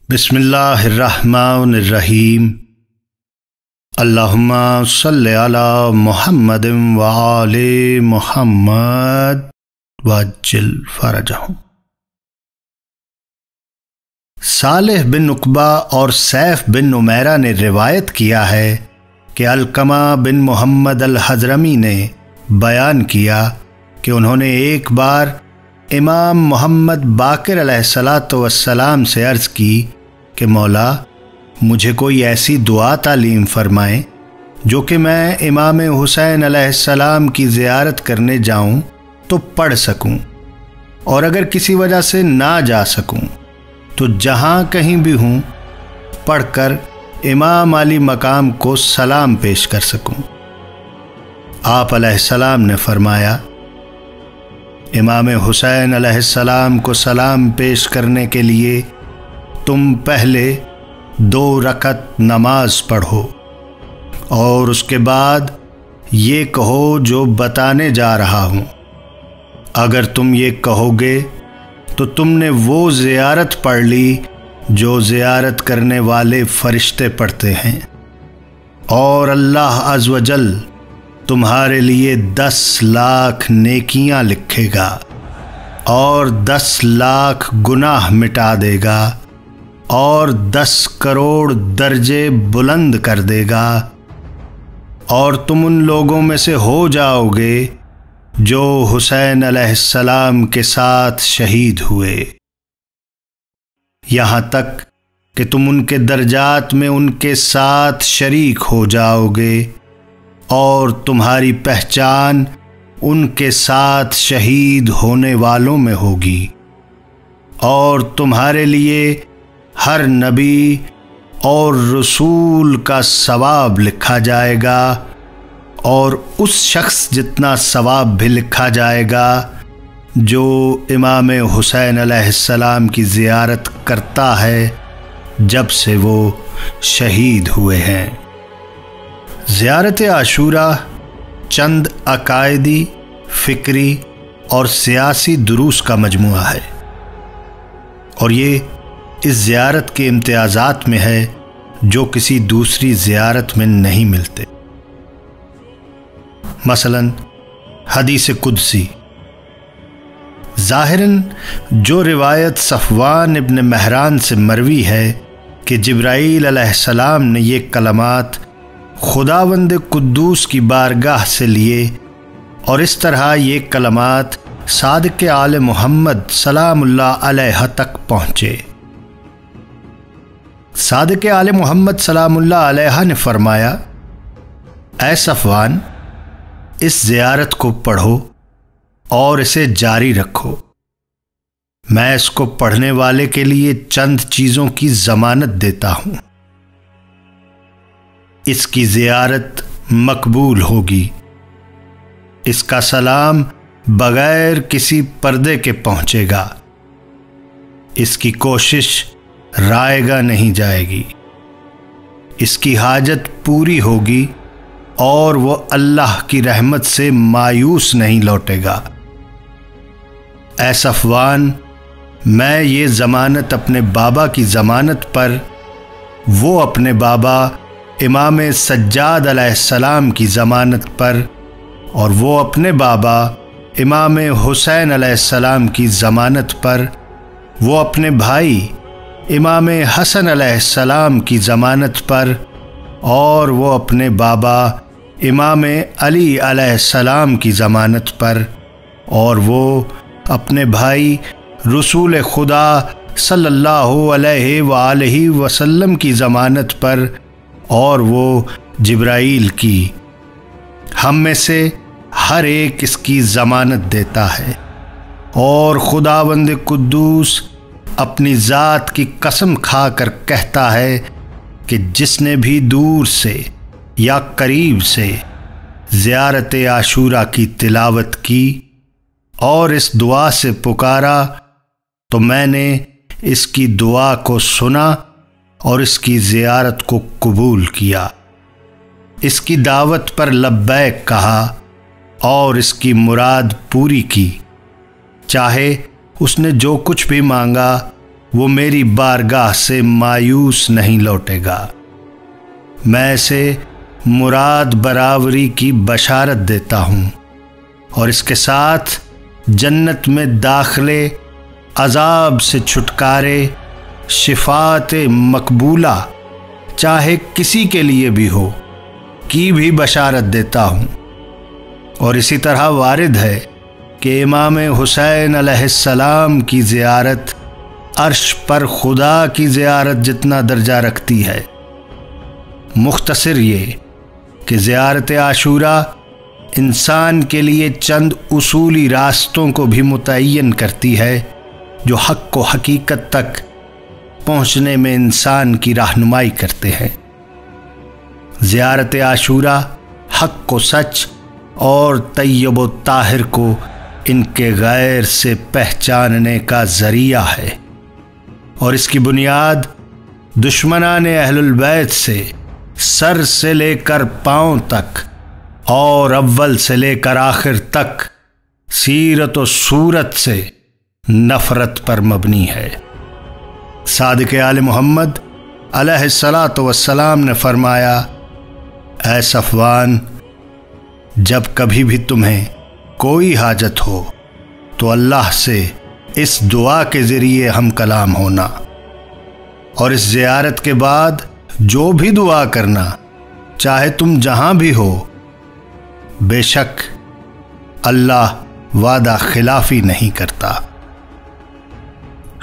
بسم اللہ الرحمن الرحیم۔ اللہم صلی علی محمد وآل محمد وعجل فرجہم۔ صالح بن عقبہ اور سیف بن نمیرہ نے روایت کیا ہے کہ علقمہ بن محمد الحضرمی نے بیان کیا کہ انہوں نے ایک بار امام محمد باقر علیہ السلام سے عرض کی کہ مولا مجھے کوئی ایسی دعا تعلیم فرمائیں جو کہ میں امام حسین علیہ السلام کی زیارت کرنے جاؤں تو پڑھ سکوں، اور اگر کسی وجہ سے نہ جا سکوں تو جہاں کہیں بھی ہوں پڑھ کر امام علی مقام کو سلام پیش کر سکوں۔ آپ علیہ السلام نے فرمایا، امام حسین علیہ السلام کو سلام پیش کرنے کے لیے تم پہلے 2 رکعت نماز پڑھو اور اس کے بعد یہ کہو جو بتانے جا رہا ہوں۔ اگر تم یہ کہو گے تو تم نے وہ زیارت پڑھ لی جو زیارت کرنے والے فرشتے پڑھتے ہیں، اور اللہ عز و جل تمہارے لیے 10 لاکھ نیکیاں لکھے گا اور 10 لاکھ گناہ مٹا دے گا اور 10 کروڑ درجے بلند کر دے گا، اور تم ان لوگوں میں سے ہو جاؤ گے جو حسین علیہ السلام کے ساتھ شہید ہوئے، یہاں تک کہ تم ان کے درجات میں ان کے ساتھ شریک ہو جاؤ گے، اور تمہاری پہچان ان کے ساتھ شہید ہونے والوں میں ہوگی، اور تمہارے لیے ہر نبی اور رسول کا ثواب لکھا جائے گا، اور اس شخص جتنا ثواب بھی لکھا جائے گا جو امام حسین علیہ السلام کی زیارت کرتا ہے جب سے وہ شہید ہوئے ہیں۔ زیارت عاشوراء چند عقائدی، فکری اور سیاسی دروس کا مجموعہ ہے، اور یہ اس زیارت کے امتیازات میں ہے جو کسی دوسری زیارت میں نہیں ملتے۔ مثلا حدیث قدسی، ظاہراً جو روایت صفوان ابن مہران سے مروی ہے کہ جبرائیل علیہ السلام نے یہ کلمات خداوند قدوس کی بارگاہ سے لیے، اور اس طرح یہ کلمات صادق آل محمد سلام اللہ علیہ تک پہنچے۔ صادق آل محمد سلام اللہ علیہ نے فرمایا، اے صفوان، اس زیارت کو پڑھو اور اسے جاری رکھو، میں اس کو پڑھنے والے کے لیے چند چیزوں کی ضمانت دیتا ہوں۔ اس کی زیارت مقبول ہوگی، اس کا سلام بغیر کسی پردے کے پہنچے گا، اس کی کوشش رائے گا نہیں جائے گی، اس کی حاجت پوری ہوگی اور وہ اللہ کی رحمت سے مایوس نہیں لوٹے گا۔ اے صفوان، میں یہ ضمانت اپنے بابا کی ضمانت پر، وہ اپنے بابا امام سجاد علیہ السلام کی ضمانت پر، اور وہ اپنے بابا امام حسین علیہ السلام کی ضمانت پر، وہ اپنے بھائی امام حسن علیہ السلام کی ضمانت پر، اور وہ اپنے بابا امام علی علیہ السلام کی ضمانت پر، اور وہ اپنے بھائی رسول خدا صلی اللہ علیہ وآلہ وسلم کی ضمانت پر، اور وہ جبرائیل کی۔ ہم میں سے ہر ایک اس کی ضمانت دیتا ہے، اور خداوند قدوس اپنی ذات کی قسم کھا کر کہتا ہے کہ جس نے بھی دور سے یا قریب سے زیارت عاشوراء کی تلاوت کی اور اس دعا سے پکارا تو میں نے اس کی دعا کو سنا اور اس کی زیارت کو قبول کیا، اس کی دعوت پر لبیک کہا اور اس کی مراد پوری کی، چاہے اس نے جو کچھ بھی مانگا وہ میری بارگاہ سے مایوس نہیں لوٹے گا۔ میں اسے مراد برابری کی بشارت دیتا ہوں اور اس کے ساتھ جنت میں داخلے، عذاب سے چھٹکارے، شفاعت مقبولہ چاہے کسی کے لیے بھی ہو کی بھی بشارت دیتا ہوں۔ اور اسی طرح وارد ہے کہ امام حسین علیہ السلام کی زیارت عرش پر خدا کی زیارت جتنا درجہ رکھتی ہے۔ مختصر یہ کہ زیارت عاشوراء انسان کے لیے چند اصولی راستوں کو بھی متعین کرتی ہے جو حق و حقیقت تک پہنچنے میں انسان کی رہنمائی کرتے ہیں۔ زیارت عاشوراء حق کو سچ اور طیب و طاہر کو ان کے غیر سے پہچاننے کا ذریعہ ہے، اور اس کی بنیاد دشمنان اہل البیت سے سر سے لے کر پاؤں تک اور اول سے لے کر آخر تک سیرت و صورت سے نفرت پر مبنی ہے۔ صادق آل محمد علیہ الصلاۃ والسلام نے فرمایا، اے صفوان، جب کبھی بھی تمہیں کوئی حاجت ہو تو اللہ سے اس دعا کے ذریعے ہم کلام ہونا، اور اس زیارت کے بعد جو بھی دعا کرنا، چاہے تم جہاں بھی ہو، بے شک اللہ وعدہ خلافی نہیں کرتا۔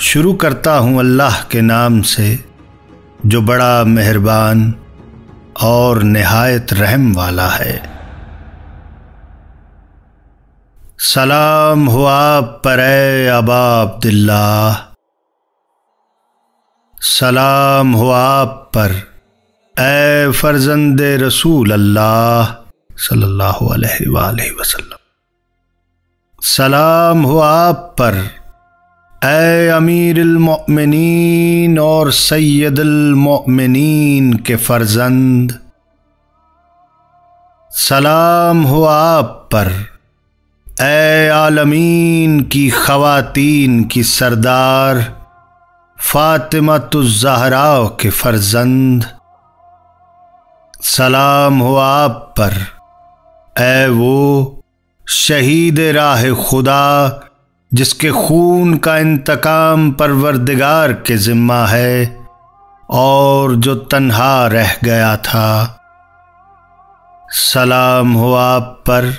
شروع کرتا ہوں اللہ کے نام سے جو بڑا مہربان اور نہایت رحم والا ہے۔ سلام ہو آپ پر اے ابا عبداللہ، سلام ہو آپ پر اے فرزند رسول اللہ صلی اللہ علیہ وآلہ وسلم، سلام ہو آپ پر اے امیر المؤمنین اور سید المؤمنین کے فرزند، سلام ہو آپ پر اے عالمین کی خواتین کی سردار فاطمۃ الزہراء کے فرزند، سلام ہو آپ پر اے وہ شہید راہ خدا جس کے خون کا انتقام پروردگار کے ذمہ ہے اور جو تنہا رہ گیا تھا، سلام ہو آپ پر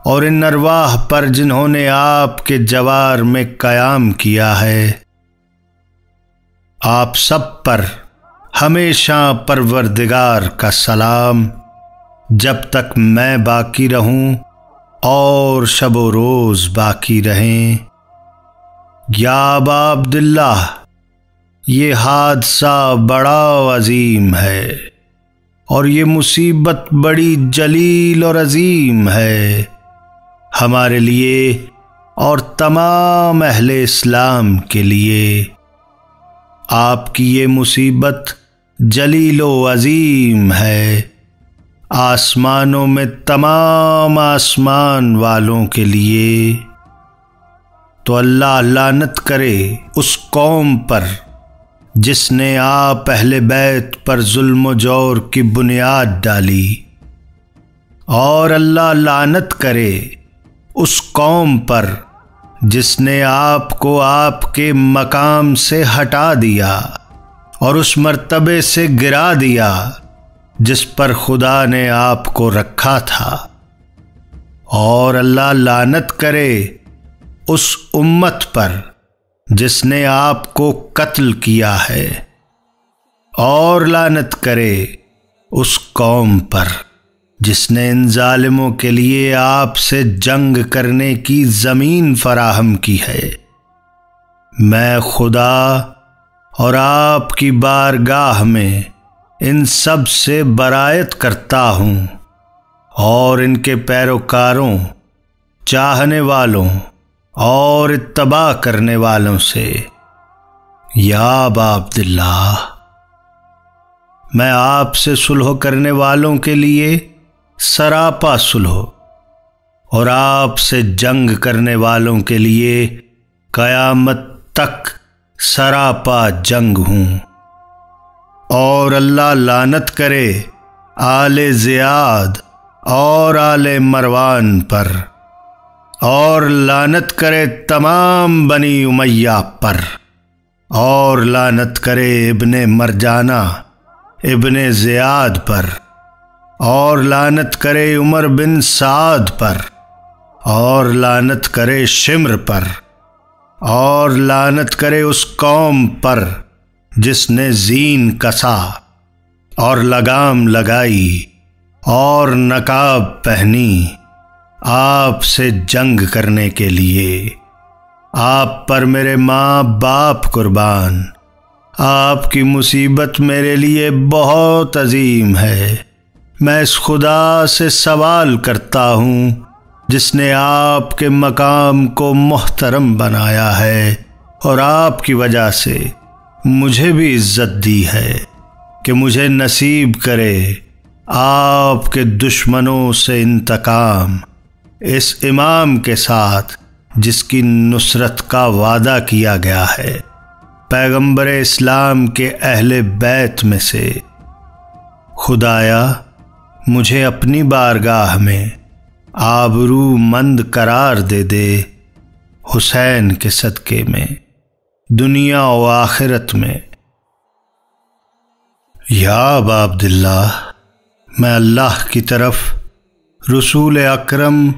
اور ان ارواح پر جنہوں نے آپ کے جوار میں قیام کیا ہے۔ آپ سب پر ہمیشہ پروردگار کا سلام جب تک میں باقی رہوں اور شب و روز باقی رہیں۔ یا ابا عبداللہ، یہ حادثہ بڑا عظیم ہے اور یہ مصیبت بڑی جلیل اور عظیم ہے ہمارے لیے اور تمام اہل اسلام کے لیے۔ آپ کی یہ مصیبت جلیل و عظیم ہے آسمانوں میں تمام آسمان والوں کے لیے۔ تو اللہ لعنت کرے اس قوم پر جس نے آپ اہل بیت پر ظلم و جور کی بنیاد ڈالی، اور اللہ لعنت کرے اس قوم پر جس نے آپ کو آپ کے مقام سے ہٹا دیا اور اس مرتبے سے گرا دیا جس پر خدا نے آپ کو رکھا تھا، اور اللہ لعنت کرے اس امت پر جس نے آپ کو قتل کیا ہے، اور لعنت کرے اس قوم پر جس نے ان ظالموں کے لیے آپ سے جنگ کرنے کی زمین فراہم کی ہے۔ میں خدا اور آپ کی بارگاہ میں ان سب سے برائت کرتا ہوں اور ان کے پیروکاروں، چاہنے والوں اور اتباع کرنے والوں سے۔ یا ابا عبداللہ، میں آپ سے صلح کرنے والوں کے لیے سراپا صلح اور آپ سے جنگ کرنے والوں کے لیے قیامت تک سراپا جنگ ہوں۔ اور اللہ لعنت کرے آل زیاد اور آل مروان پر، اور لعنت کرے تمام بنی امیہ پر، اور لعنت کرے ابن مرجانہ ابن زیاد پر، اور لعنت کرے عمر بن سعد پر، اور لعنت کرے شمر پر، اور لعنت کرے اس قوم پر جس نے زین کسا اور لگام لگائی اور نقاب پہنی آپ سے جنگ کرنے کے لیے۔ آپ پر میرے ماں باپ قربان، آپ کی مصیبت میرے لیے بہت عظیم ہے۔ میں اس خدا سے سوال کرتا ہوں جس نے آپ کے مقام کو محترم بنایا ہے اور آپ کی وجہ سے مجھے بھی عزت دی ہے، کہ مجھے نصیب کرے آپ کے دشمنوں سے انتقام، اس امام کے ساتھ جس کی نصرت کا وعدہ کیا گیا ہے، پیغمبر اسلام کے اہل بیت میں سے۔ خدایا مجھے اپنی بارگاہ میں آبرو مند قرار دے دے، حسین کے صدقے میں دنیا و آخرت میں۔ یا ابا عبداللہ، میں اللہ کی طرف، رسول اکرم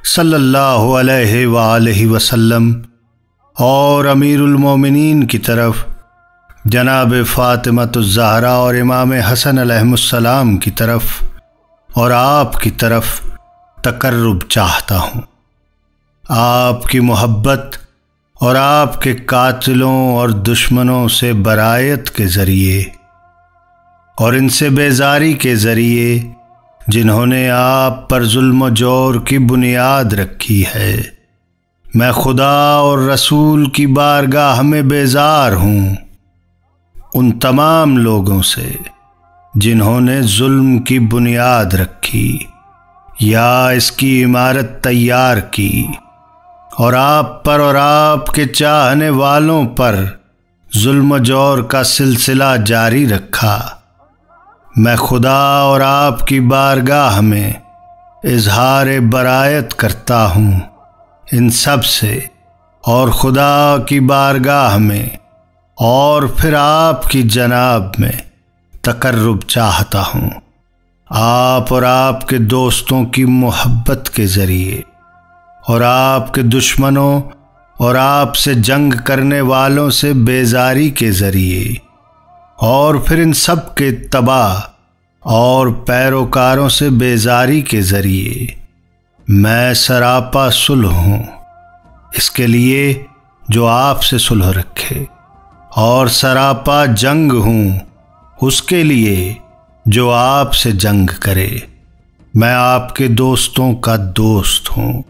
صلی اللہ علیہ وآلہ وسلم اور امیر المومنین کی طرف جناب فاطمۃ الزہرا اور امام حسن علیہ السلام کی طرف اور آپ کی طرف تقرب چاہتا ہوں۔ آپ کی محبت اور آپ کے قاتلوں اور دشمنوں سے برائت کے ذریعے اور ان سے بیزاری کے ذریعے جنہوں نے آپ پر ظلم و جور کی بنیاد رکھی ہے، میں خدا اور رسول کی بارگاہ میں بیزار ہوں ان تمام لوگوں سے جنہوں نے ظلم کی بنیاد رکھی یا اس کی عمارت تیار کی اور آپ پر اور آپ کے چاہنے والوں پر ظلم و جور کا سلسلہ جاری رکھا۔ میں خدا اور آپ کی بارگاہ میں اظہار برائت کرتا ہوں ان سب سے، اور خدا کی بارگاہ میں اور پھر آپ کی جناب میں تقرب چاہتا ہوں، آپ اور آپ کے دوستوں کی محبت کے ذریعے اور آپ کے دشمنوں اور آپ سے جنگ کرنے والوں سے بیزاری کے ذریعے، اور پھر ان سب کے تباہ اور پیروکاروں سے بیزاری کے ذریعے میں سراپا صلح ہوں اس کے لیے جو آپ سے صلح رکھے، اور سراپا جنگ ہوں اس کے لیے جو آپ سے جنگ کرے۔ میں آپ کے دوستوں کا دوست ہوں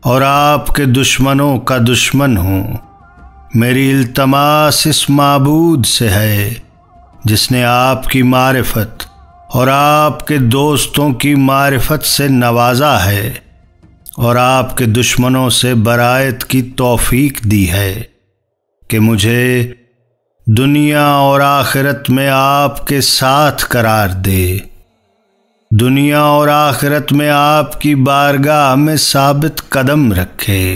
اور آپ کے دشمنوں کا دشمن ہوں۔ میری التماس اس معبود سے ہے جس نے آپ کی معرفت اور آپ کے دوستوں کی معرفت سے نوازا ہے اور آپ کے دشمنوں سے برائت کی توفیق دی ہے، کہ مجھے دنیا اور آخرت میں آپ کے ساتھ قرار دے، دنیا اور آخرت میں آپ کی بارگاہ میں ثابت قدم رکھے۔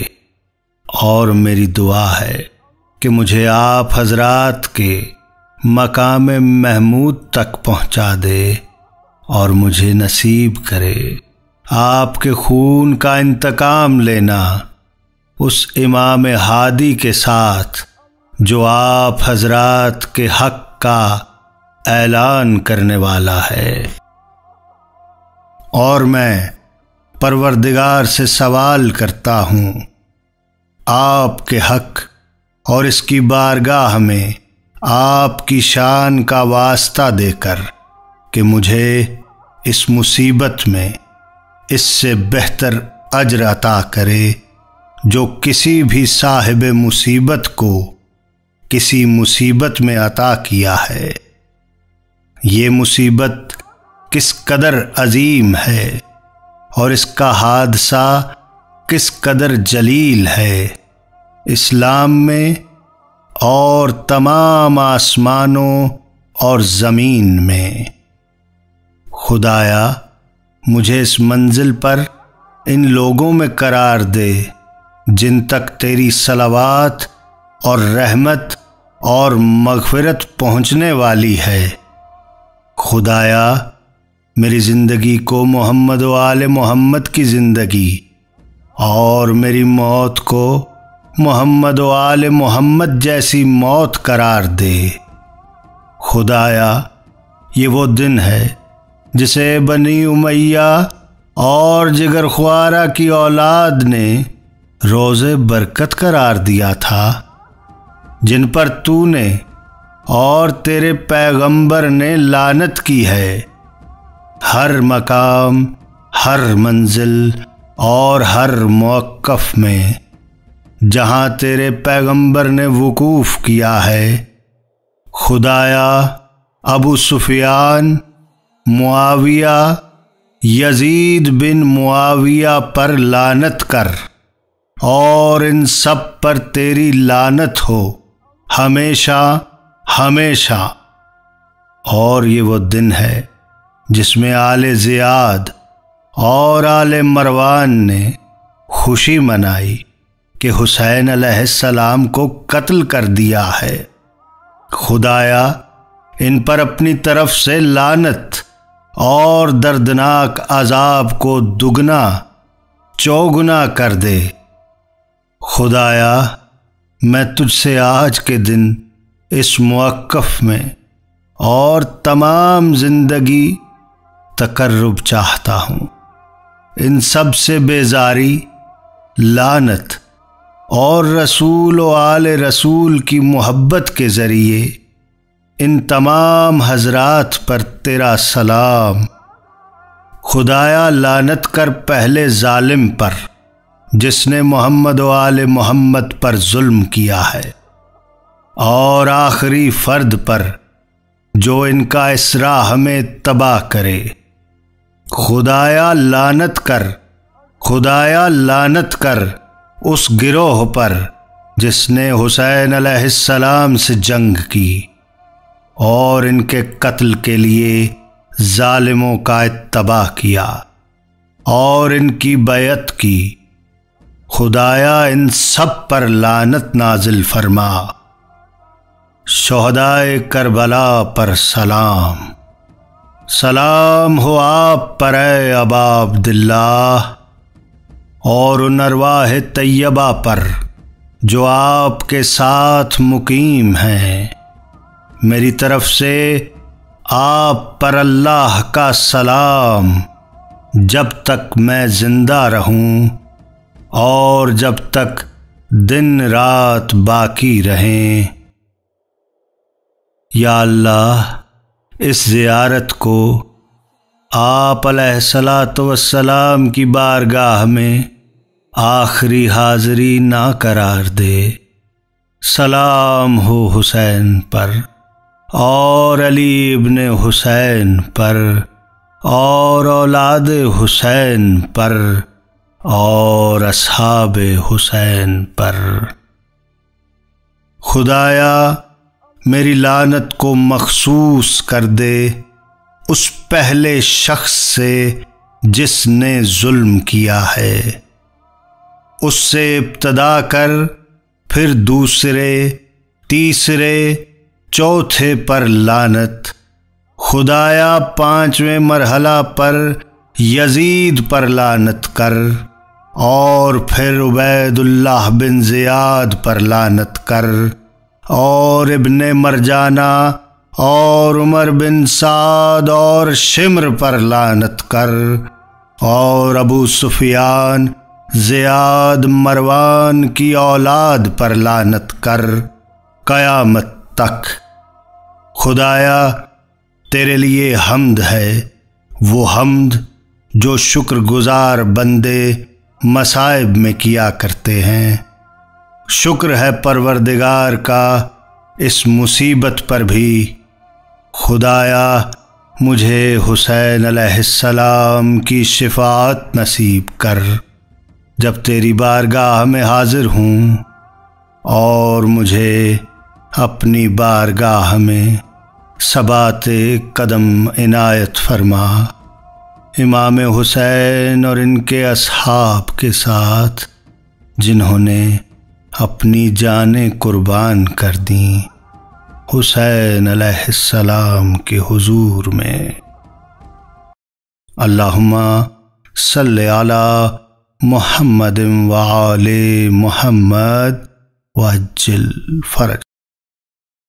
اور میری دعا ہے کہ مجھے آپ حضرات کے مقام محمود تک پہنچا دے اور مجھے نصیب کرے آپ کے خون کا انتقام لینا اس امام ہادی کے ساتھ جو آپ حضرات کے حق کا اعلان کرنے والا ہے۔ اور میں پروردگار سے سوال کرتا ہوں آپ کے حق اور اس کی بارگاہ میں آپ کی شان کا واسطہ دے کر کہ مجھے اس مصیبت میں اس سے بہتر اجر عطا کرے جو کسی بھی صاحب مصیبت کو کسی مصیبت میں عطا کیا ہے۔ یہ مصیبت کس قدر عظیم ہے اور اس کا حادثہ کس قدر جلیل ہے، اسلام میں اور تمام آسمانوں اور زمین میں۔ خدایا مجھے اس منزل پر ان لوگوں میں قرار دے جن تک تیری صلوات اور رحمت اور مغفرت پہنچنے والی ہے۔ خدایا میری زندگی کو محمد و آل محمد کی زندگی اور میری موت کو محمد و آل محمد جیسی موت قرار دے۔ خدایا یہ وہ دن ہے جسے بنی امیہ اور جگر خوارہ کی اولاد نے روز برکت قرار دیا تھا، جن پر تو نے اور تیرے پیغمبر نے لعنت کی ہے۔ ہر مقام، ہر منزل اور ہر موقف میں جہاں تیرے پیغمبر نے وقوف کیا ہے، خدایا ابو سفیان، معاویہ، یزید بن معاویہ پر لعنت کر، اور ان سب پر تیری لعنت ہو ہمیشہ ہمیشہ۔ اور یہ وہ دن ہے جس میں آل زیاد اور آل مروان نے خوشی منائی کہ حسین علیہ السلام کو قتل کر دیا ہے۔ خدایا ان پر اپنی طرف سے لعنت اور دردناک عذاب کو دگنا چوگنا کر دے۔ خدایا میں تجھ سے آج کے دن اس موقف میں اور تمام زندگی تقرب چاہتا ہوں۔ ان سب سے بیزاری، لعنت اور رسول و آل رسول کی محبت کے ذریعے ان تمام حضرات پر تیرا سلام۔ خدایا لعنت کر پہلے ظالم پر جس نے محمد و آل محمد پر ظلم کیا ہے، اور آخری فرد پر جو ان کا اسراء ہمیں تباہ کرے۔ خدایا لعنت کر، خدایا لعنت کر اس گروہ پر جس نے حسین علیہ السلام سے جنگ کی اور ان کے قتل کے لیے ظالموں کا اتباع کیا اور ان کی بیعت کی۔ خدایا ان سب پر لعنت نازل فرما۔ شہدائے کربلا پر سلام۔ سلام ہو آپ پر اے ابا عبداللہ، اور ان ارواح طیبہ پر جو آپ کے ساتھ مقیم ہیں۔ میری طرف سے آپ پر اللہ کا سلام جب تک میں زندہ رہوں اور جب تک دن رات باقی رہیں۔ یا اللہ اس زیارت کو آپ علیہ الصلاۃ والسلام کی بارگاہ میں آخری حاضری نہ قرار دے۔ سلام ہو حسین پر اور علی ابن حسین پر اور اولاد حسین پر اور اصحاب حسین پر۔ خدایا میری لعنت کو مخصوص کر دے اس پہلے شخص سے جس نے ظلم کیا ہے۔ اس سے ابتدا کر، پھر دوسرے، تیسرے، چوتھے پر لعنت۔ خدایا پانچویں مرحلہ پر یزید پر لعنت کر، اور پھر عبید اللہ بن زیاد پر لعنت کر، اور ابن مرجانہ اور عمر بن سعد اور شمر پر لعنت کر، اور ابو سفیان، زیاد، مروان کی اولاد پر لعنت کر قیامت تک۔ خدایا تیرے لیے حمد ہے، وہ حمد جو شکر گزار بندے مصائب میں کیا کرتے ہیں۔ شکر ہے پروردگار کا اس مصیبت پر بھی۔ خدایا مجھے حسین علیہ السلام کی شفاعت نصیب کر جب تیری بارگاہ میں حاضر ہوں، اور مجھے اپنی بارگاہ میں ثبات قدم عنایت فرما۔ امام حسین اور ان کے اصحاب کے ساتھ جنہوں نے اپنی جانیں قربان کر دیں حسین علیہ السلام کے حضور میں۔ اللہم صلی علی محمد وآل محمد وعجل فرج۔